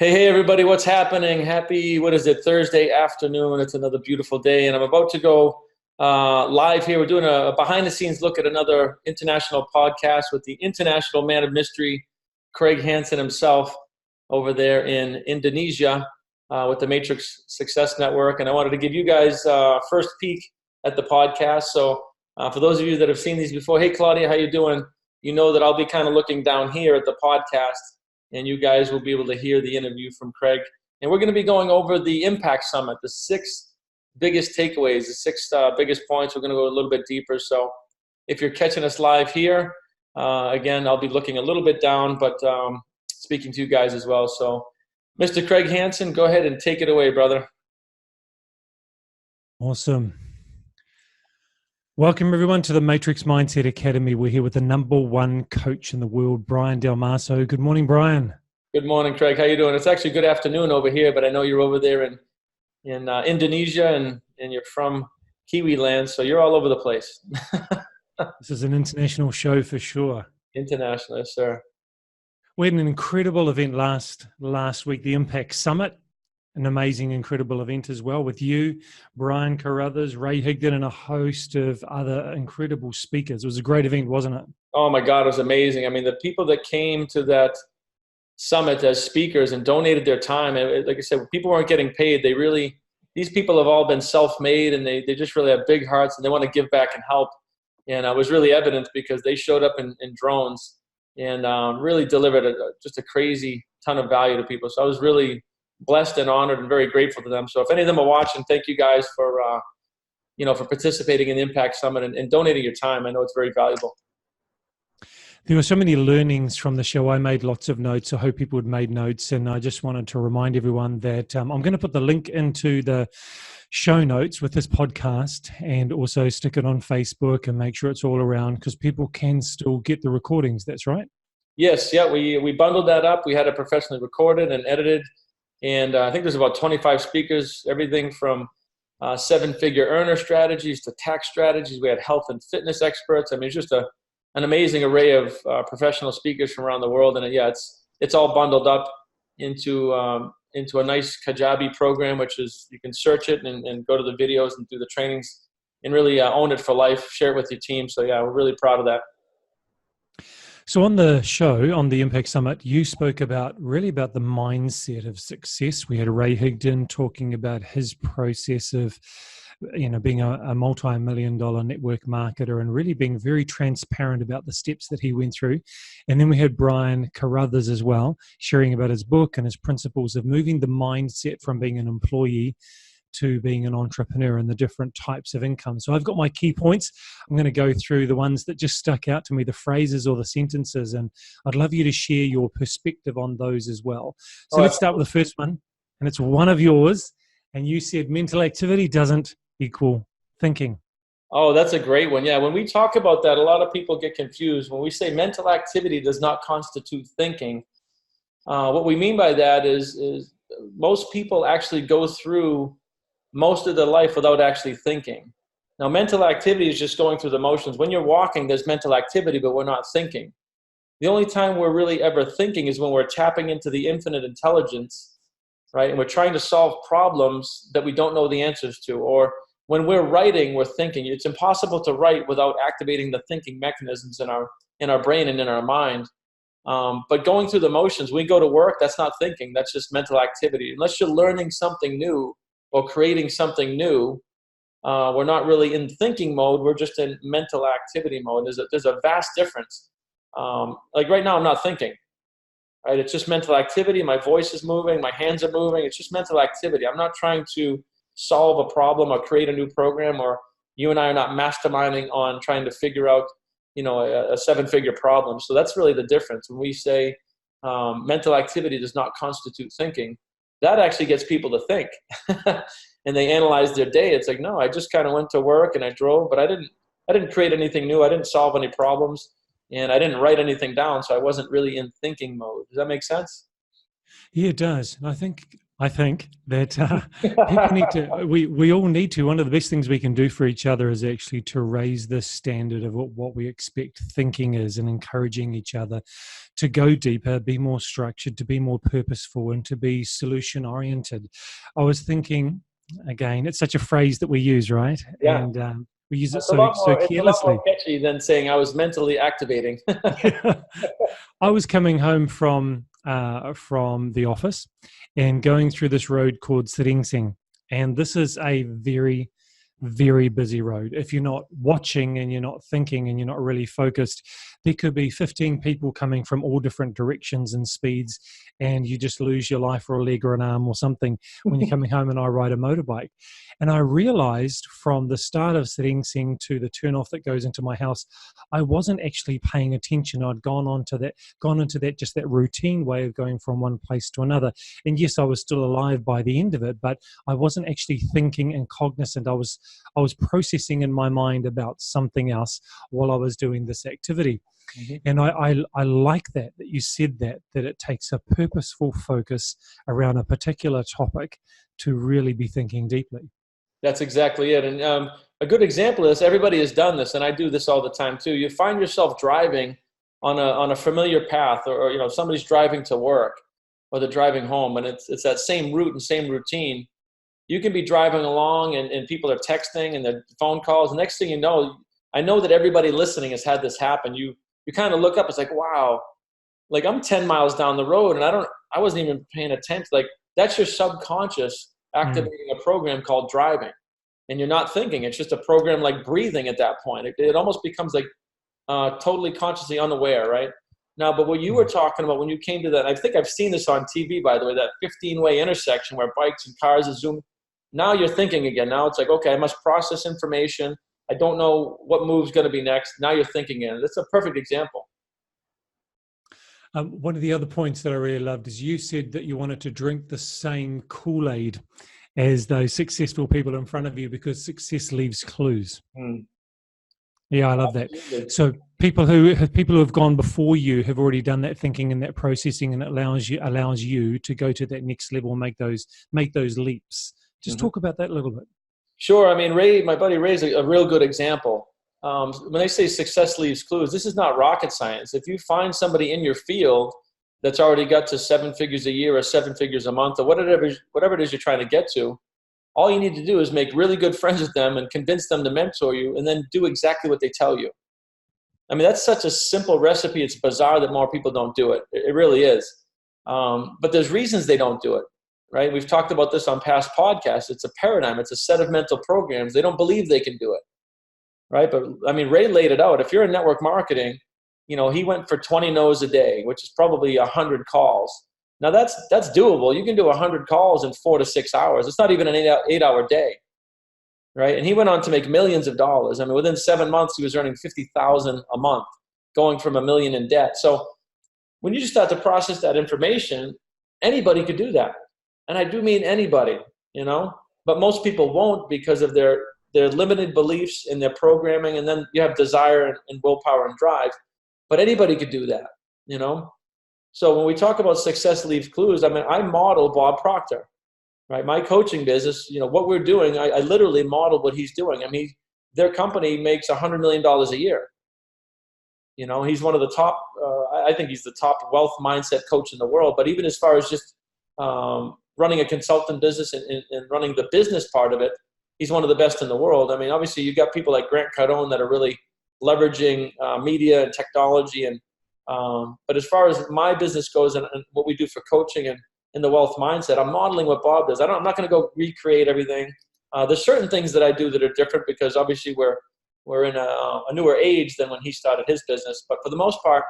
Hey, everybody, what's happening? Happy, what is it, Thursday afternoon. It's another beautiful day, and I'm about to go live here. We're doing a behind-the-scenes look at another international podcast with the international man of mystery, Craig Hansen himself, over there in Indonesia with the Matrix Success Network. And I wanted to give you guys first peek at the podcast. So for those of you that have seen these before, hey, Claudia, how you doing? You know that I'll be kind of looking down here at the podcast, and you guys will be able to hear the interview from Craig. And we're going to be going over the Impact Summit, the 6 biggest takeaways, the 6 biggest points. We're going to go a little bit deeper. So if you're catching us live here, again, I'll be looking a little bit down, but speaking to you guys as well. So Mr. Craig Hansen, go ahead and take it away, brother. Awesome. Welcome, everyone, to the Matrix Mindset Academy. We're here with the #1 coach in the world, Brian Dalmaso. Good morning, Brian. Good morning, Craig. How you doing? It's actually good afternoon over here, but I know you're over there in Indonesia, and you're from Kiwi land, so you're all over the place. This is an international show for sure. International, yes, sir. We had an incredible event last week, the Impact Summit. An amazing, incredible event as well with you, Brian Carruthers, Ray Higdon, and a host of other incredible speakers. It was a great event, wasn't it? Oh my God, it was amazing. I mean, the people that came to that summit as speakers and donated their time, and like I said, people weren't getting paid. These people have all been self-made, and they just really have big hearts, and they want to give back and help. And it was really evident because they showed up in drones and really delivered just a crazy ton of value to people. So I was really blessed and honored and very grateful to them. So if any of them are watching, thank you guys for participating in the Impact Summit and donating your time. I know it's very valuable. There were so many learnings from the show. I made lots of notes. I hope people had made notes. And I just wanted to remind everyone that I'm going to put the link into the show notes with this podcast and also stick it on Facebook and make sure it's all around because people can still get the recordings. That's right? Yes. Yeah. We bundled that up. We had it professionally recorded and edited. And I think there's about 25 speakers, everything from 7-figure earner strategies to tax strategies. We had health and fitness experts. I mean, it's just an amazing array of professional speakers from around the world. And it's all bundled up into a nice Kajabi program, which is, you can search it and go to the videos and do the trainings and really own it for life, share it with your team. So yeah, we're really proud of that. So on the show, on the Impact Summit, you spoke about the mindset of success. We had Ray Higdon talking about his process of, being a multi-million-dollar network marketer and really being very transparent about the steps that he went through. And then we had Brian Carruthers as well, sharing about his book and his principles of moving the mindset from being an employee to being an entrepreneur and the different types of income. So I've got my key points. I'm going to go through the ones that just stuck out to me, the phrases or the sentences, and I'd love you to share your perspective on those as well. So let's start with the first one, and it's one of yours, and you said mental activity doesn't equal thinking. Oh, that's a great one. Yeah, when we talk about that, a lot of people get confused. When we say mental activity does not constitute thinking, what we mean by that is most people actually go through most of their life without actually thinking. Now, mental activity is just going through the motions. When you're walking, there's mental activity, but we're not thinking. The only time we're really ever thinking is when we're tapping into the infinite intelligence, right? And we're trying to solve problems that we don't know the answers to. Or when we're writing, we're thinking. It's impossible to write without activating the thinking mechanisms in our brain and in our mind. But going through the motions, we go to work, that's not thinking. That's just mental activity. Unless you're learning something new or creating something new, we're not really in thinking mode. We're just in mental activity mode. There's a vast difference. Like right now, I'm not thinking. Right? It's just mental activity. My voice is moving. My hands are moving. It's just mental activity. I'm not trying to solve a problem or create a new program, or you and I are not masterminding on trying to figure out, a 7-figure problem. So that's really the difference. When we say mental activity does not constitute thinking, that actually gets people to think and they analyze their day. It's like, no, I just kind of went to work and I drove, but I didn't create anything new. I didn't solve any problems and I didn't write anything down. So I wasn't really in thinking mode. Does that make sense? Yeah, it does. And I think I think that people need to, we all need to, one of the best things we can do for each other is actually to raise the standard of what we expect thinking is, and encouraging each other to go deeper, be more structured, to be more purposeful, and to be solution oriented. I was thinking, again, it's such a phrase that we use, right? Yeah. And we use it It's a lot so more, it's a lot carelessly. more catchy than saying I was mentally activating. I was coming home from the office and going through this road called Sering, and this is a very, very busy road. If you're not watching and you're not thinking and you're not really focused, there could be 15 people coming from all different directions and speeds, and you just lose your life or a leg or an arm or something when you're coming home. And I ride a motorbike, and I realized from the start of Sering to the turnoff that goes into my house, I wasn't actually paying attention. I'd gone into that just that routine way of going from one place to another. And yes, I was still alive by the end of it, but I wasn't actually thinking and cognizant. I was processing in my mind about something else while I was doing this activity. Mm-hmm. And I like that you said that it takes a purposeful focus around a particular topic to really be thinking deeply. That's exactly it. And a good example is, everybody has done this, and I do this all the time too. You find yourself driving on a familiar path, or somebody's driving to work, or they're driving home, and it's that same route and same routine. You can be driving along, and people are texting and their phone calls. The next thing you know, I know that everybody listening has had this happen. You kind of look up, it's like, wow, like I'm 10 miles down the road and I wasn't even paying attention. Like, that's your subconscious activating a program called driving, and you're not thinking. It's just a program like breathing at that point. It almost becomes like totally consciously unaware, right? Now, but what you were talking about when you came to that, I think I've seen this on TV, by the way, that 15-way intersection where bikes and cars are zooming. Now you're thinking again. Now it's like, okay, I must process information. I don't know what move's going to be next. Now you're thinking again. That's a perfect example. One of the other points that I really loved is you said that you wanted to drink the same Kool-Aid as those successful people in front of you, because success leaves clues. Yeah, I love that. So people who have gone before you have already done that thinking and that processing, and it allows you to go to that next level and make those leaps. Just talk about that a little bit. Sure. I mean, my buddy Ray's a real good example. When they say success leaves clues, this is not rocket science. If you find somebody in your field that's already got to 7 figures a year or 7 figures a month or whatever it is you're trying to get to, all you need to do is make really good friends with them and convince them to mentor you, and then do exactly what they tell you. I mean, that's such a simple recipe. It's bizarre that more people don't do it. It really is. But there's reasons they don't do it, right? We've talked about this on past podcasts. It's a paradigm. It's a set of mental programs. They don't believe they can do it, right? But I mean, Ray laid it out. If you're in network marketing, he went for 20 no's a day, which is probably 100 calls. Now that's doable. You can do 100 calls in 4 to 6 hours. It's not even an 8-hour day, right? And he went on to make millions of dollars. I mean, within 7 months, he was earning $50,000 a month, going from $1 million in debt. So when you just start to process that information, anybody could do that. And I do mean anybody, but most people won't because of their limited beliefs in their programming. And then you have desire and willpower and drive, but anybody could do that, So when we talk about success leaves clues, I mean, I model Bob Proctor, right? My coaching business, what we're doing, I literally model what he's doing. I mean, their company makes $100 million a year. He's one of the top, I think he's the top wealth mindset coach in the world. But even as far as just running a consultant business and running the business part of it, he's one of the best in the world. I mean, obviously you got people like Grant Cardone that are really leveraging media and technology. But as far as my business goes and what we do for coaching and in the wealth mindset, I'm modeling what Bob does. I'm not going to go recreate everything. There's certain things that I do that are different because obviously we're in a newer age than when he started his business. But for the most part,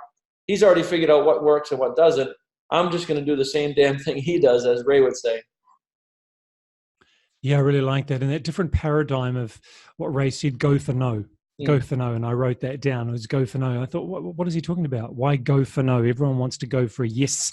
he's already figured out what works and what doesn't. I'm just going to do the same damn thing he does, as Ray would say. Yeah, I really like that. And that different paradigm of what Ray said, go for no. Go for no. And I wrote that down. It was go for no. I thought, what is he talking about? Why go for no? Everyone wants to go for a yes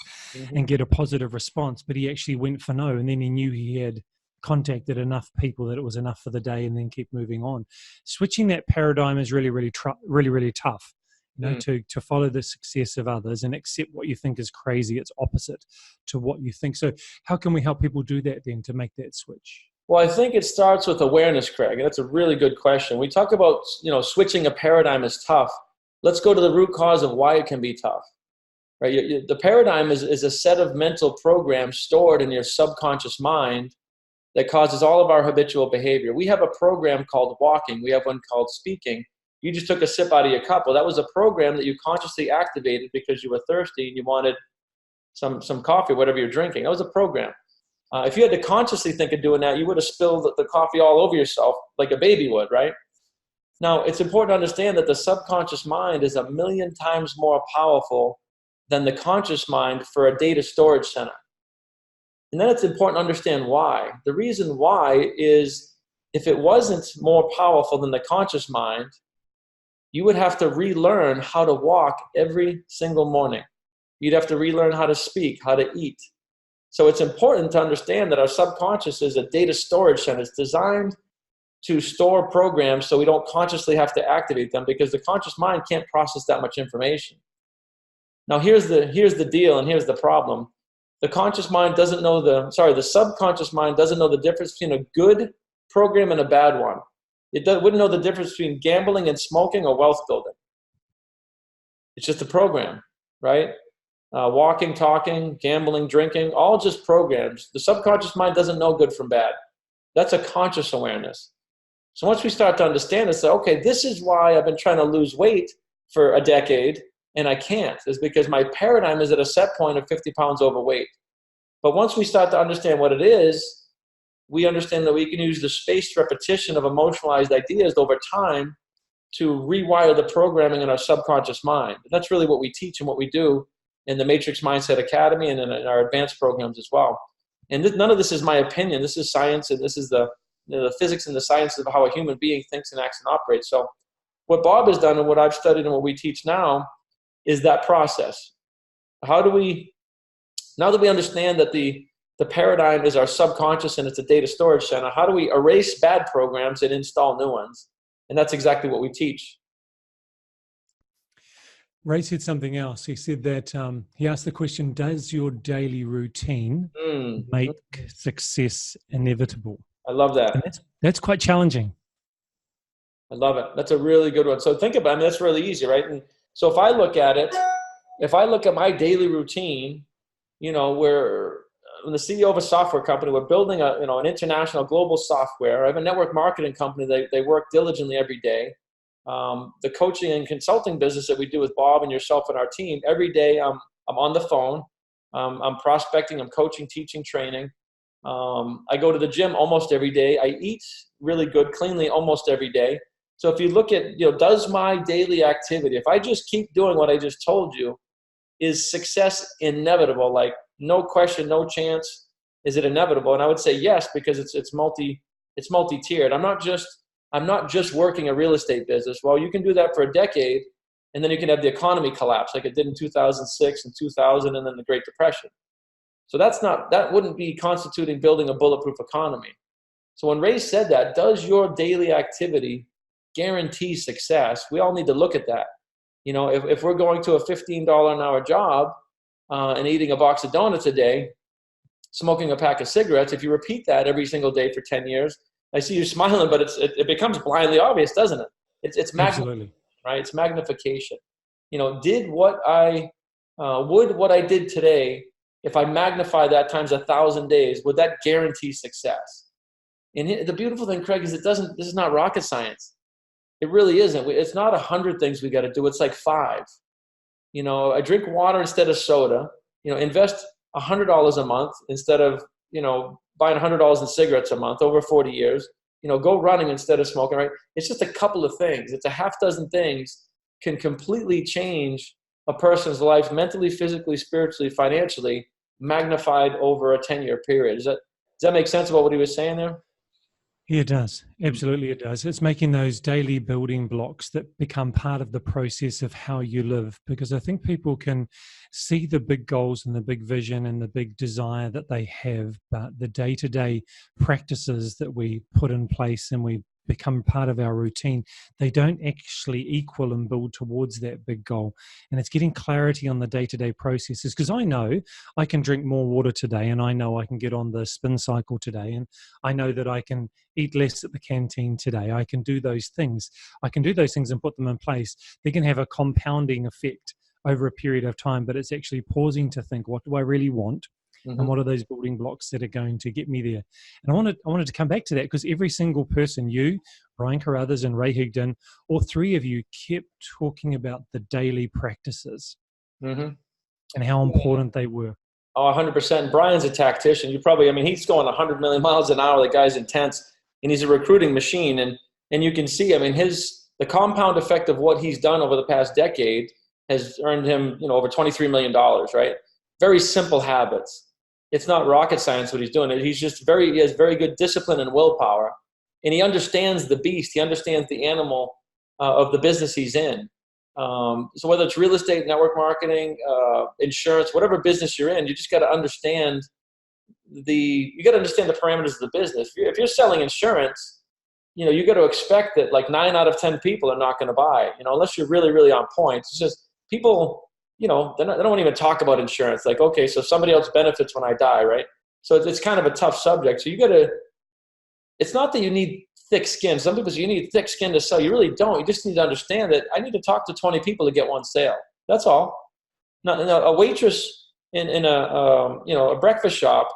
and get a positive response. But he actually went for no. And then he knew he had contacted enough people that it was enough for the day, and then keep moving on. Switching that paradigm is really, really, really tough. to follow the success of others and accept what you think is crazy. It's opposite to what you think. So how can we help people do that then to make that switch? Well, I think it starts with awareness, Craig. That's a really good question. We talk about, switching a paradigm is tough. Let's go to the root cause of why it can be tough, right? The paradigm is a set of mental programs stored in your subconscious mind that causes all of our habitual behavior. We have a program called walking. We have one called speaking. You just took a sip out of your cup. Well, that was a program that you consciously activated because you were thirsty and you wanted some coffee, whatever you're drinking. That was a program. If you had to consciously think of doing that, you would have spilled the coffee all over yourself like a baby would, right? Now, it's important to understand that the subconscious mind is 1,000,000 times more powerful than the conscious mind for a data storage center. And then it's important to understand why. The reason why is if it wasn't more powerful than the conscious mind, you would have to relearn how to walk every single morning. You'd have to relearn how to speak, how to eat. So it's important to understand that our subconscious is a data storage center. It's designed to store programs so we don't consciously have to activate them because the conscious mind can't process that much information. Now here's the deal and here's the problem. The subconscious mind doesn't know the difference between a good program and a bad one. It wouldn't know the difference between gambling and smoking or wealth building. It's just a program, right? Walking, talking, gambling, drinking, all just programs. The subconscious mind doesn't know good from bad. That's a conscious awareness. So once we start to understand this, okay, this is why I've been trying to lose weight for a decade and I can't. It's because my paradigm is at a set point of 50 pounds overweight. But once we start to understand what it is, we understand that we can use the spaced repetition of emotionalized ideas over time to rewire the programming in our subconscious mind. And that's really what we teach and what we do in the Matrix Mindset Academy and in our advanced programs as well. And none of this is my opinion. This is science, and this is the physics and the science of how a human being thinks and acts and operates. So what Bob has done and what I've studied and what we teach now is that process. How do we, now that we understand that the paradigm is our subconscious and it's a data storage center, how do we erase bad programs and install new ones? And that's exactly what we teach. Ray said something else. He said that he asked the question, does your daily routine make success inevitable? I love that. And that's quite challenging. I love it. That's a really good one. So think about it. That's really easy, right? And so if I look at my daily routine, we're the CEO of a software company. We're building an international global software. I have a network marketing company. They work diligently every day. The coaching and consulting business that we do with Bob and yourself and our team, every day I'm on the phone. I'm prospecting, I'm coaching, teaching, training. I go to the gym almost every day. I eat really good, cleanly almost every day. So if you look at, does my daily activity, if I just keep doing what I just told you, is success inevitable? Like no question, no chance. Is it inevitable? And I would say yes, because it's multi-tiered. I'm not just working a real estate business. Well, you can do that for a decade, and then you can have the economy collapse like it did in 2006 and 2000 and then the Great Depression. So that wouldn't be constituting building a bulletproof economy. So when Ray said that, does your daily activity guarantee success? We all need to look at that. If we're going to a $15 an hour job and eating a box of donuts a day, smoking a pack of cigarettes, if you repeat that every single day for 10 years, I see you smiling, but it becomes blindly obvious, doesn't it? It's Absolutely right. It's magnification. Would what I did today, if I magnify that times 1,000 days, would that guarantee success? And the beautiful thing, Craig, is this is not rocket science. It really isn't. It's not 100 things we got to do. It's like 5. I drink water instead of soda. Invest $100 a month instead of buying $100 in cigarettes a month over 40 years. Go running instead of smoking. Right? It's just a couple of things. It's a half dozen things can completely change a person's life mentally, physically, spiritually, financially, magnified over a 10-year period. Does that make sense about what he was saying there? Yeah, it does. Absolutely, it does. It's making those daily building blocks that become part of the process of how you live, because I think people can see the big goals and the big vision and the big desire that they have, but the day-to-day practices that we put in place and we become part of our routine, they don't actually equal and build towards that big goal. And it's getting clarity on the day-to-day processes, because I know I can drink more water today, and I know I can get on the spin cycle today, and I know that I can eat less at the canteen today. I can do those things. I can do those things and put them in place. They can have a compounding effect over a period of time, but it's actually pausing to think, what do I really want? And what are those building blocks that are going to get me there? And I wanted to come back to that, because every single person, you, Brian Carruthers, and Ray Higdon, all three of you kept talking about the daily practices and how important they were. Oh, 100%. Brian's a tactician. He's going 100 million miles an hour. The guy's intense, and he's a recruiting machine. And you can see, the compound effect of what he's done over the past decade has earned him, over $23 million, right? Very simple habits. It's not rocket science what he's doing. He has very good discipline and willpower, and he understands the beast. He understands the animal of the business he's in. So whether it's real estate, network marketing, insurance, whatever business you're in, you just got to understand the parameters of the business. If you're selling insurance, you got to expect that like 9 out of 10 people are not going to buy, unless you're really, really on point. It's just people, they don't even talk about insurance. Like, okay, so somebody else benefits when I die, right? So it's kind of a tough subject. So it's not that you need thick skin. Some people say you need thick skin to sell. You really don't. You just need to understand that I need to talk to 20 people to get one sale. That's all. Now, a waitress in a breakfast shop,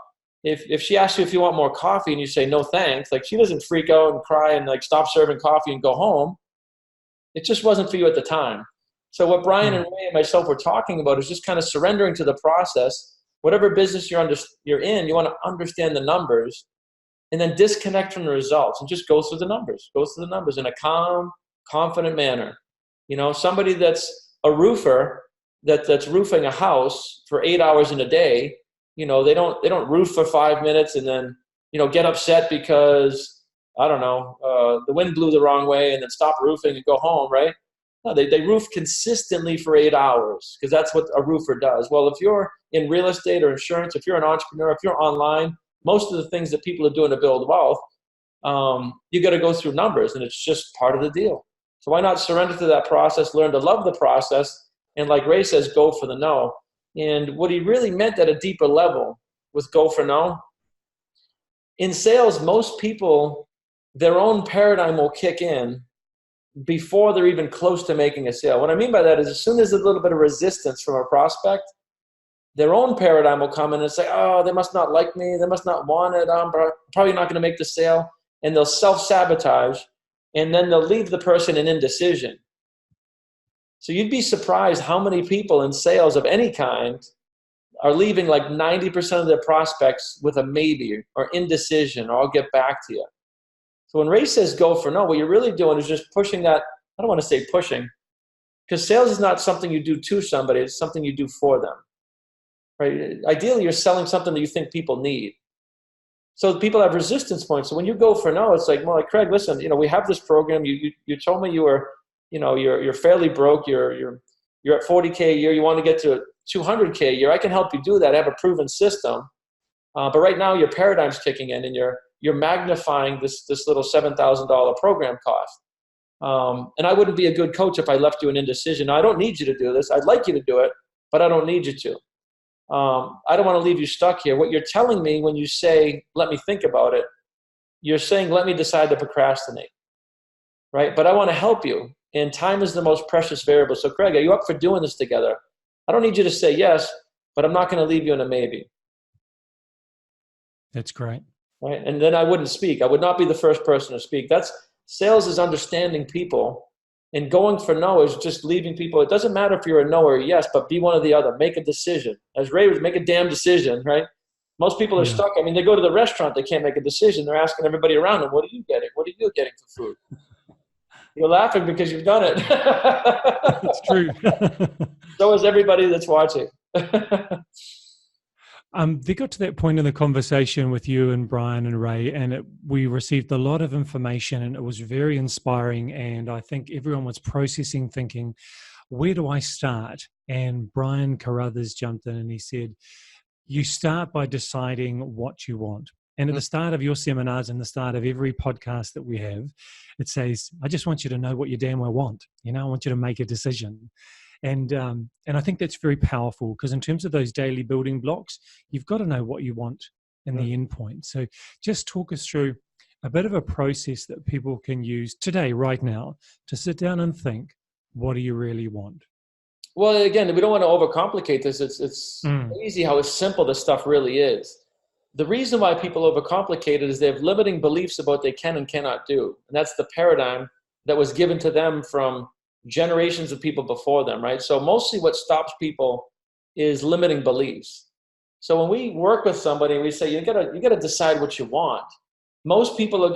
if she asks you if you want more coffee and you say no thanks, like she doesn't freak out and cry and like stop serving coffee and go home. It just wasn't for you at the time. So what Brian and Ray and myself were talking about is just kind of surrendering to the process. Whatever business you're in, you want to understand the numbers and then disconnect from the results and just go through the numbers. Go through the numbers in a calm, confident manner. Somebody that's a roofer that's roofing a house for 8 hours in a day, they don't roof for 5 minutes and then, get upset because, the wind blew the wrong way and then stop roofing and go home, right? No, they roof consistently for 8 hours because that's what a roofer does. Well, if you're in real estate or insurance, if you're an entrepreneur, if you're online, most of the things that people are doing to build wealth, you got to go through numbers, and it's just part of the deal. So why not surrender to that process, learn to love the process, and like Ray says, go for the no. And what he really meant at a deeper level with go for no, in sales, most people, their own paradigm will kick in before they're even close to making a sale. What I mean by that is as soon as there's a little bit of resistance from a prospect, their own paradigm will come in and say, oh, they must not like me. They must not want it. I'm probably not going to make the sale. And they'll self-sabotage, and then they'll leave the person in indecision. So you'd be surprised how many people in sales of any kind are leaving like 90% of their prospects with a maybe or indecision, or I'll get back to you. So when Ray says go for no, what you're really doing is just pushing that. I don't want to say pushing, because sales is not something you do to somebody. It's something you do for them, right? Ideally, you're selling something that you think people need. So people have resistance points. So when you go for no, it's like, well, like, Craig, listen, we have this program. You told me you were, you're fairly broke. You're at 40K a year. You want to get to 200K a year. I can help you do that. I have a proven system. But right now your paradigm's kicking in, and you're magnifying this little $7,000 program cost. And I wouldn't be a good coach if I left you in indecision. Now, I don't need you to do this. I'd like you to do it, but I don't need you to. I don't want to leave you stuck here. What you're telling me when you say, let me think about it, you're saying, let me decide to procrastinate, right? But I want to help you. And time is the most precious variable. So Craig, are you up for doing this together? I don't need you to say yes, but I'm not going to leave you in a maybe. That's great. Right? And then I wouldn't speak. I would not be the first person to speak. Sales is understanding people, and going for no is just leaving people. It doesn't matter if you're a no or a yes, but be one or the other. Make a decision. As Ray would make a damn decision, right? Most people are stuck. They go to the restaurant, they can't make a decision. They're asking everybody around them, what are you getting? What are you getting for food? You're laughing because you've done it. It's true. So is everybody that's watching. They got to that point in the conversation with you and Brian and Ray, and we received a lot of information, and it was very inspiring. And I think everyone was processing, thinking, where do I start? And Brian Carruthers jumped in and he said, you start by deciding what you want. And at the start of your seminars and the start of every podcast that we have, it says, I just want you to know what you damn well want. You know, I want you to make a decision. And I think that's very powerful, because in terms of those daily building blocks, you've got to know what you want in the end point. So just talk us through a bit of a process that people can use today, right now, to sit down and think, what do you really want? Well, again, we don't want to overcomplicate this. It's crazy how simple this stuff really is. The reason why people overcomplicate it is they have limiting beliefs about what they can and cannot do. And that's the paradigm that was given to them from generations of people before them, right? So mostly what stops people is limiting beliefs. So when we work with somebody, we say, you gotta decide what you want. Most people are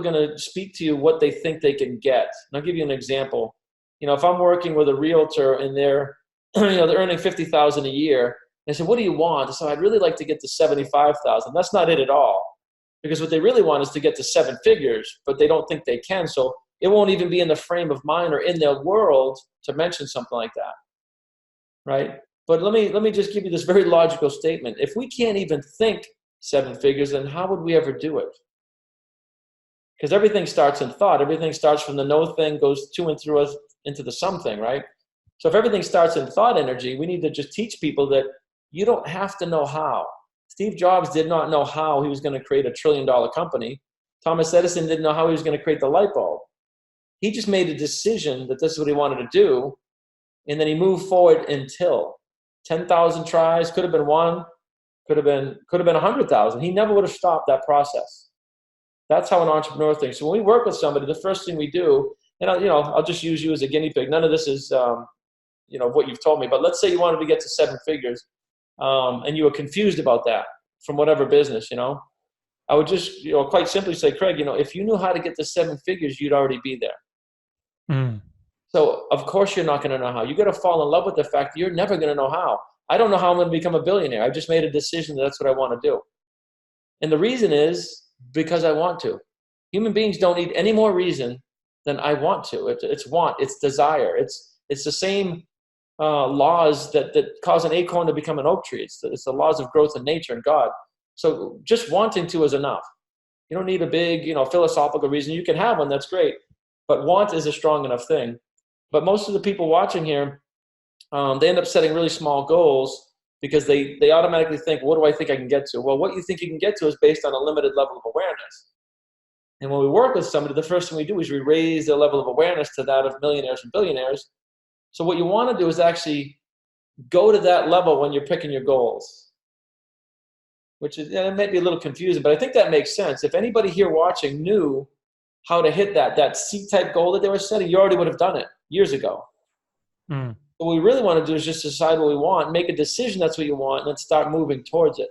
gonna speak to you what they think they can get. And I'll give you an example. If I'm working with a realtor and they're earning $50,000 a year, and I say, what do you want? So I'd really like to get to $75,000. That's not it at all. Because what they really want is to get to 7 figures, but they don't think they can. So it won't even be in the frame of mind or in their world to mention something like that, right? But let me just give you this very logical statement. If we can't even think 7 figures, then how would we ever do it? Because everything starts in thought. Everything starts from the no thing, goes to and through us into the something, right? So if everything starts in thought energy, we need to just teach people that you don't have to know how. Steve Jobs did not know how he was going to create a $1 trillion company. Thomas Edison didn't know how he was going to create the light bulb. He just made a decision that this is what he wanted to do, and then he moved forward until 10,000 tries, could have been 1, could have been 100,000. He never would have stopped that process. That's how an entrepreneur thinks. So when we work with somebody, the first thing we do, and I'll just use you as a guinea pig. None of this is what you've told me, but let's say you wanted to get to 7 figures, and you were confused about that from whatever business, I would just quite simply say, Craig, if you knew how to get to 7 figures, you'd already be there. So of course you're not going to know how. You got to fall in love with the fact that you're never going to know how. I don't know how I'm going to become a billionaire. I just made a decision that that's what I want to do. And the reason is because I want to. Human beings don't need any more reason than I want to. It's want, it's desire. It's the same laws that cause an acorn to become an oak tree. It's the laws of growth in nature and God. So just wanting to is enough. You don't need a big, philosophical reason. You can have one, that's great. But want is a strong enough thing. But most of the people watching here, they end up setting really small goals because they automatically think, what do I think I can get to? Well, what you think you can get to is based on a limited level of awareness. And when we work with somebody, the first thing we do is we raise their level of awareness to that of millionaires and billionaires. So what you want to do is actually go to that level when you're picking your goals, which is, it may be a little confusing, but I think that makes sense. If anybody here watching knew how to hit that C-type goal that they were setting, you already would have done it years ago. What we really want to do is just decide what we want, make a decision that's what you want, and then start moving towards it.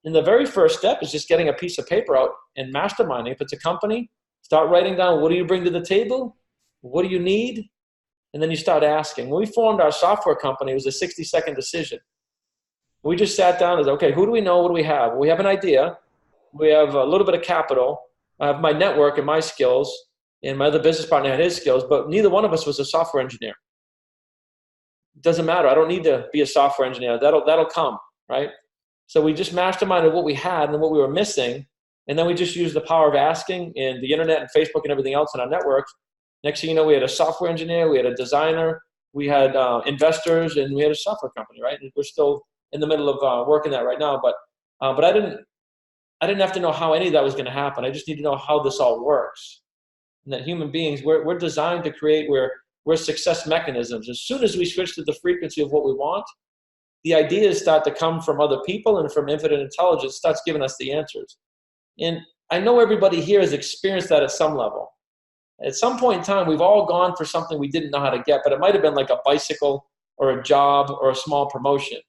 And the very first step is just getting a piece of paper out and masterminding. If it's a company, start writing down, what do you bring to the table? What do you need? And then you start asking. When we formed our software company, it was a 60-second decision. We just sat down and said, okay, who do we know? What do we have? Well, we have an idea. We have a little bit of capital. I have my network and my skills, and my other business partner had his skills, but neither one of us was a software engineer. It doesn't matter. I don't need to be a software engineer. That'll come, right? So we just masterminded what we had and what we were missing, and then we just used the power of asking and the internet and Facebook and everything else in our network. Next thing you know, we had a software engineer, we had a designer, we had investors, and we had a software company, right? And we're still in the middle of working that right now, but I didn't have to know how any of that was going to happen. I just need to know how this all works. And that human beings, we're designed to create we're success mechanisms. As soon as we switch to the frequency of what we want, the ideas start to come from other people and from infinite intelligence starts giving us the answers. And I know everybody here has experienced that at some level. At some point in time, we've all gone for something we didn't know how to get, but it might have been like a bicycle or a job or a small promotion.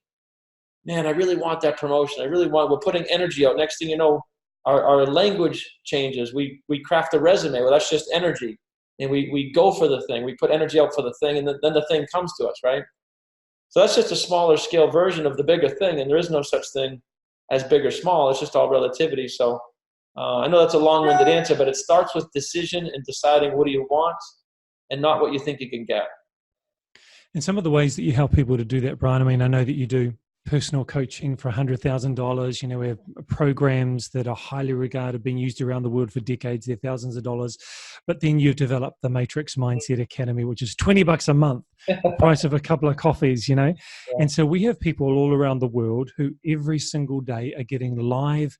Man, I really want that promotion. We're putting energy out. Next thing you know, our language changes. We craft a resume. Well, that's just energy. And we go for the thing. We put energy out for the thing, and then the thing comes to us, right? So that's just a smaller scale version of the bigger thing, and there is no such thing as big or small. It's just all relativity. So I know that's a long-winded answer, but it starts with decision and deciding what do you want and not what you think you can get. And some of the ways that you help people to do that, Brian, I mean, I know that you do personal coaching for $100,000. You know, we have programs that are highly regarded, being used around the world for decades. They're thousands of dollars. But then you've developed the Matrix Mindset Academy, which is $20 a month, the price of a couple of coffees, you know. Yeah. And so we have people all around the world who every single day are getting live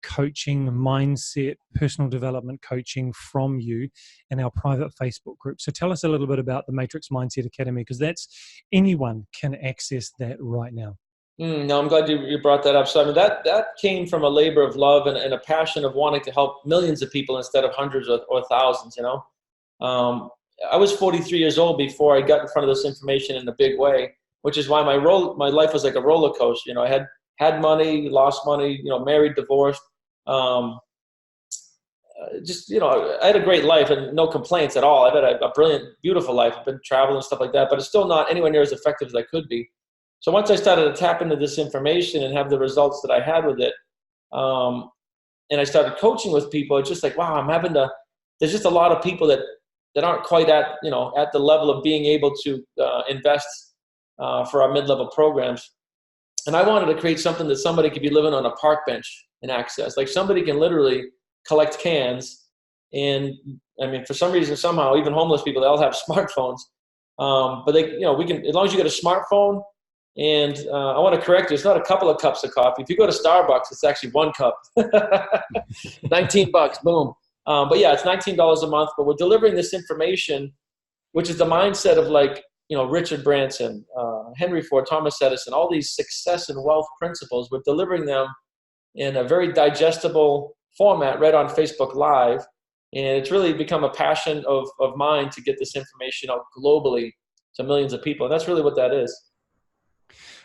coaching, mindset, personal development coaching from you in our private Facebook group. So tell us a little bit about the Matrix Mindset Academy, because that's anyone can access that right now. No, I'm glad you brought that up. So I mean, that came from a labor of love and a passion of wanting to help millions of people instead of hundreds or thousands, you know. I was 43 years old before I got in front of this information in a big way, which is why my life was like a roller coaster. You know, I had money, lost money, you know, married, divorced. Just, you know, I had a great life and no complaints at all. I've had a brilliant, beautiful life. I've been traveling and stuff like that, but it's still not anywhere near as effective as I could be. So once I started to tap into this information and have the results that I had with it, and I started coaching with people, it's just like, wow, there's just a lot of people that aren't quite at the level of being able to invest for our mid-level programs. And I wanted to create something that somebody could be living on a park bench and access. Like somebody can literally collect cans, and I mean, for some reason, somehow, even homeless people, they all have smartphones. But we can, as long as you get a smartphone. And I want to correct you, it's not a couple of cups of coffee. If you go to Starbucks, it's actually one cup. $19, boom. But yeah, it's $19 a month. But we're delivering this information, which is the mindset of, like, you know, Richard Branson, Henry Ford, Thomas Edison, all these success and wealth principles. We're delivering them in a very digestible format right on Facebook Live. And it's really become a passion of mine to get this information out globally to millions of people. And that's really what that is.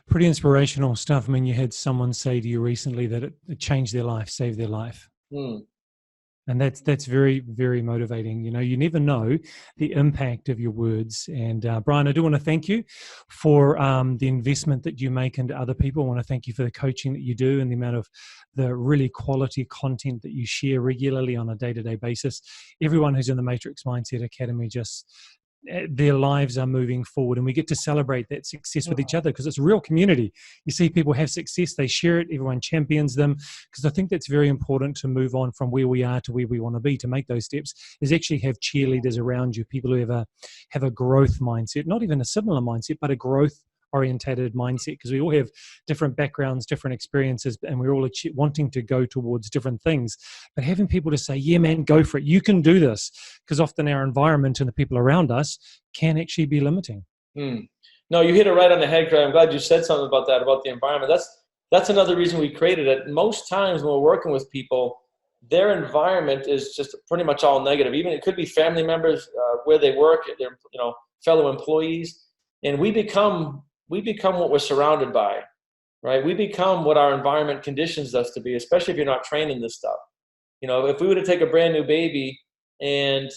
Pretty inspirational stuff. I mean, you had someone say to you recently that it changed their life, saved their life. And that's very, very motivating. You know, you never know the impact of your words. And Brian, I do want to thank you for the investment that you make into other people. I want to thank you for the coaching that you do and the amount of the really quality content that you share regularly on a day-to-day basis. Everyone who's in the Matrix Mindset Academy, just their lives are moving forward, and we get to celebrate that success with each other, because it's a real community. You see people have success, they share it, everyone champions them, because I think that's very important to move on from where we are to where we want to be. To make those steps is actually have cheerleaders around you, people who have a growth mindset, not even a similar mindset, but a growth orientated mindset, because we all have different backgrounds, different experiences, and we're all wanting to go towards different things. But having people to say, yeah, man, go for it, you can do this, because often our environment and the people around us can actually be limiting. No, you hit it right on the head, Craig. I'm glad you said something about that, about the environment. That's another reason we created it. Most times when we're working with people, their environment is just pretty much all negative. Even it could be family members where they work, their fellow employees, and we become what we're surrounded by, right? We become what our environment conditions us to be, especially if you're not trained in this stuff. You know, if we were to take a brand new baby and,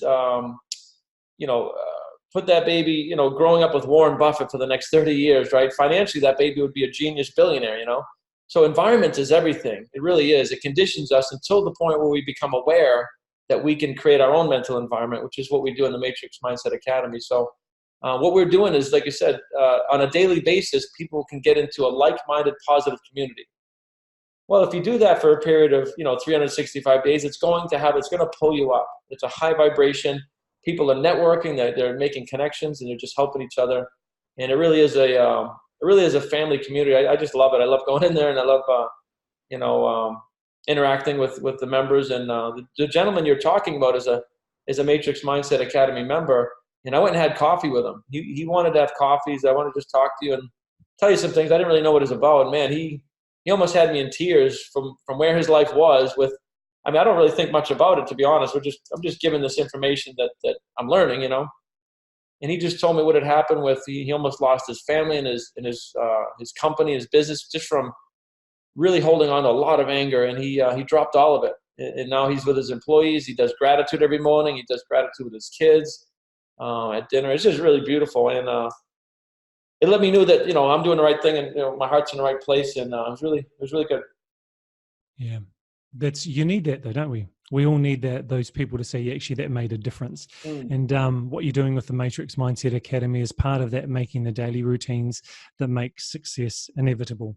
put that baby, growing up with Warren Buffett for the next 30 years, right? Financially, that baby would be a genius billionaire, you know? So environment is everything. It really is. It conditions us until the point where we become aware that we can create our own mental environment, which is what we do in the Matrix Mindset Academy. So what we're doing is, like you said, on a daily basis, people can get into a like-minded, positive community. Well, if you do that for a period of 365 days, it's going to pull you up. It's a high vibration. People are networking. They're making connections, and they're just helping each other. And it really is a family community. I just love it. I love going in there, and I love interacting with the members. And the gentleman you're talking about is a Matrix Mindset Academy member. And I went and had coffee with him. He wanted to have coffees. I want to just talk to you and tell you some things. I didn't really know what it was about. And man, he almost had me in tears from where his life was with. I mean, I don't really think much about it, to be honest. I'm just giving this information that I'm learning, And he just told me what had happened with he almost lost his family and his company, his business, just from really holding on to a lot of anger. And he dropped all of it. And now he's with his employees. He does gratitude every morning. He does gratitude with his kids. At dinner. It's just really beautiful, and it let me know that I'm doing the right thing, and my heart's in the right place, and it was really good. Yeah, you need that though, don't we? We all need those people to say, actually, that made a difference. And what you're doing with the Matrix Mindset Academy is part of that, making the daily routines that make success inevitable.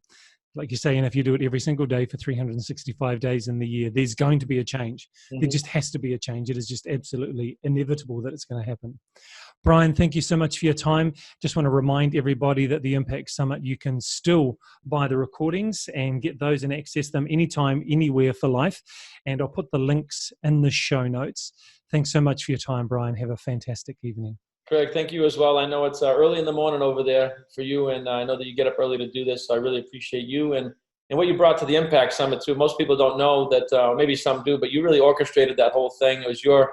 Like you say, and if you do it every single day for 365 days in the year, there's going to be a change. There just has to be a change. It is just absolutely inevitable that it's going to happen. Brian, thank you so much for your time. Just want to remind everybody that the Impact Summit, you can still buy the recordings and get those and access them anytime, anywhere for life. And I'll put the links in the show notes. Thanks so much for your time, Brian. Have a fantastic evening. Craig, thank you as well. I know it's early in the morning over there for you, and I know that you get up early to do this, so I really appreciate you and what you brought to the Impact Summit too. Most people don't know that, maybe some do, but you really orchestrated that whole thing. It was your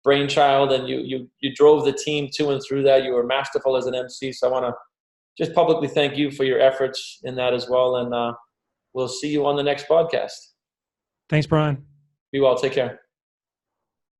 brainchild, and you drove the team to and through that. You were masterful as an MC, so I want to just publicly thank you for your efforts in that as well, and we'll see you on the next podcast. Thanks, Brian. Be well. Take care.